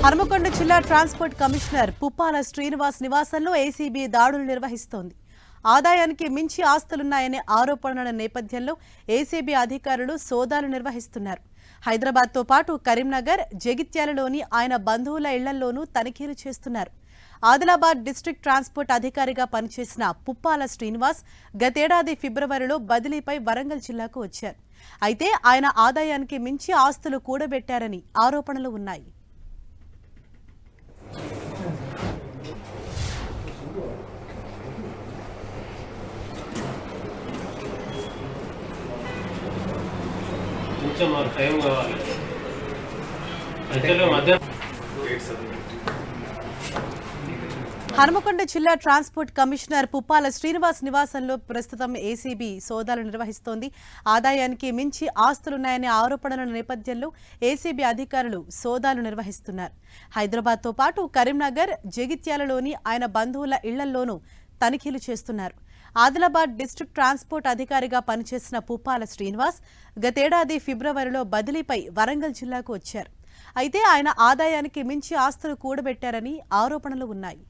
హనుమకొండ జిల్లా transport commissioner Puppala Srinivas నివాసంలో ACB దాడులు నిర్వహిస్తోంది. ఆదాయానికి మించి ఆస్తులున్నాయనే ఆరోపణల నేపథ్యంలో ఏసీబీ అధికారులు సోదాలు నిర్వహిస్తున్నారు. హైదరాబాద్తో పాటు కరీంనగర్, జగిత్యాలలోని ఆయన బంధువుల ఇళ్లలోనూ తనిఖీలు చేస్తున్నారు. ఆదిలాబాద్ డిస్ట్రిక్ట్ ట్రాన్స్పోర్ట్ అధికారిగా పనిచేసిన పుప్పాల శ్రీనివాస్ గతేడాది ఫిబ్రవరిలో బదిలీపై వరంగల్ జిల్లాకు వచ్చారు. అయితే ఆయన ఆదాయానికి మించి ఆస్తులు కూడబెట్టారని ఆరోపణలు ఉన్నాయి. హనుమకొండ జిల్లా ట్రాన్స్పోర్ట్ కమిషనర్ పుప్పాల శ్రీనివాస్ నివాసంలో ప్రస్తుతం ఏసీబీ సోదాలు నిర్వహిస్తోంది. ఆదాయానికి మించి ఆస్తులున్నాయనే ఆరోపణల నేపథ్యంలో ఏసీబీ అధికారులు సోదాలు నిర్వహిస్తున్నారు. హైదరాబాద్తో పాటు కరీంనగర్, జగిత్యాలలోని ఆయన బంధువుల ఇళ్లలోనూ తనిఖీలు చేస్తున్నారు. ఆదిలాబాద్ డిస్ట్రిక్ట్ ట్రాన్స్పోర్ట్ అధికారిగా పనిచేసిన పుప్పాల శ్రీనివాస్ గతేడాది ఫిబ్రవరిలో బదిలీపై వరంగల్ జిల్లాకు వచ్చారు. అయితే ఆయన ఆదాయానికి మించి ఆస్తులు కూడబెట్టారని ఆరోపణలు ఉన్నాయి.